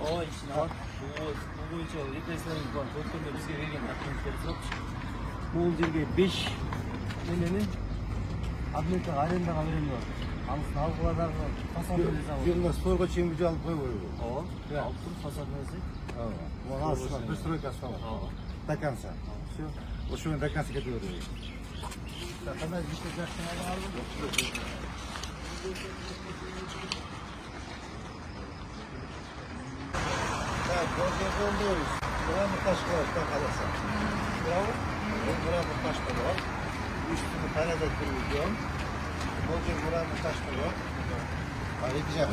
어, 있습니다. bu için represlerimiz var. Doktorla bizge vergen aktivitelerimiz yok. Bu жерге 5 nenenin admeті арендаға беремін бар. Ал қаладағы фасадный завод. Yılda storga çimdici alıp koyuyor. Ооба. Алып туруп фасадный жасайт. Ооба. Астына пристройка астына. Ооба. До конца. Все. Ошомен до конца кетип бериyor. Кандай биште жакшыны алдым. Так, gönderiyoruz. Buranın taş kılıçtan kalırsa. Bravo. Buranın taş kılığı. Üstünü panada kırıyorum. Buranın taş kılığı. Hadi gideceğim.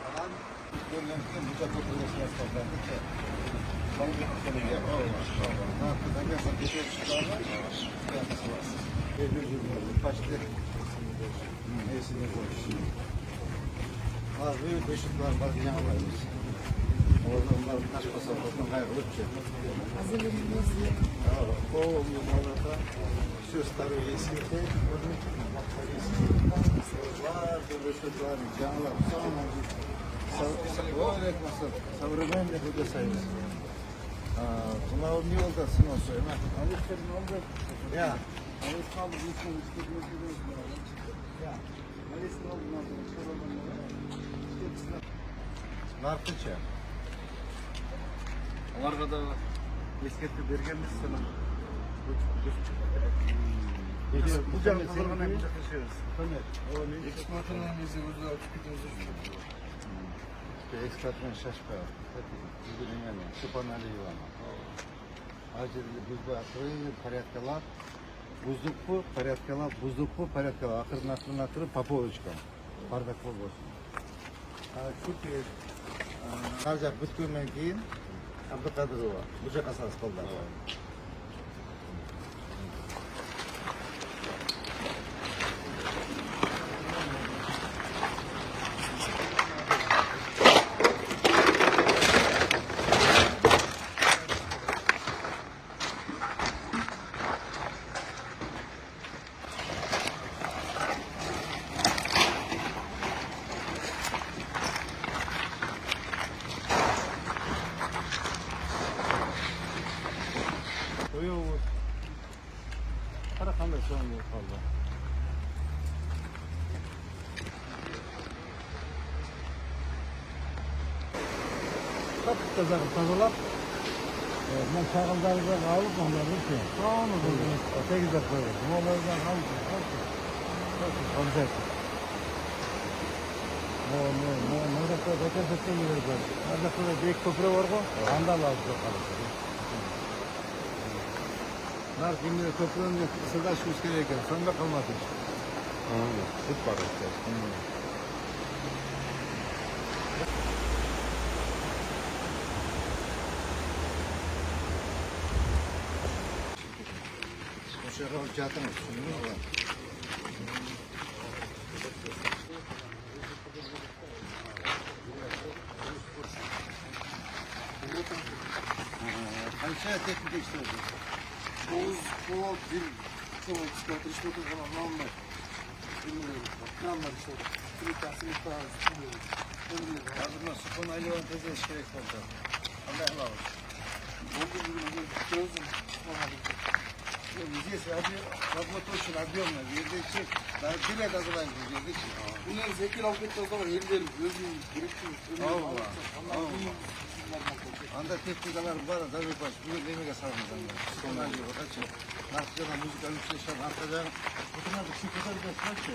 Alan görülen bucak oturmasına toplandık ki. Ne yaptı? Ben gelsen geçiyor çıkarlar. Yapması var. Kaçtı. Neyisini koyuyorsun? Var böyle beşikler var yine varmış. Orada onlar taş pasaportun kaybolup ki. O yıllarda şu starı eski var böyle şeyler canlar sonra современный буде союз. Buna o niye oldu sınavsı? Alıştırın oldu. Ya. Alıştırın oldu. Ya. Narkıça. Оларға да ескерту бергенбіз сенің. Бұл жағын қалдырғаннан бұл жаққа шығарыз. Эксплуатационный өзі алып кетеміз. Экспортмен шашпай. Степан Алиевна. Acilde buzda akırı, порядкалап. Buzdukpu, порядкалап. Akırın akırı Popovичка. Bardak bol olsun. Çünkü Kavcak bütkünden keyin Abdülkadirova. Bu жаққа асас қалды. Yok. Para kanday sorun yok valla. Kapıp da zakıp tazalap. Ben çağıldarıdan alıp onları ki. Tamam mı? 8 dakika koyuyorum. Onlardan alıp. Konser. Ne dakika zaten seçim veriyorlar. Ne dakika büyük köprü var mı? Andal alacak kalır. Nar şimdi köprünün sıdaş üstündeyken sonunda kalmadı işte. Süt var işte. Şöyle olacağını düşünüyorum. Kaçaya teknik ekstresi? Boğuz, bir çoğu çıkartır, işte otur falan, normal. Bilmiyorum, planlar işte. Kırıktasını falan, bilmiyorum. Yazımda Süphan Alivan teze iş gerek oldu. Allah'la olsun. Oldu bir gözüm, Здесь работающий объемно, жердечи, билет азырайын жердечи. Bunlar zekir alıp ettiği zaman ellerim, gözüm, gerektiğim. Anda teknikalar var, tabii baş. Bugün demeye sarılmış. Sonra diyor, kaçı. Narkıcana müzik alışverişler, arkadan. Bunlar bir şey kadar da kaçı.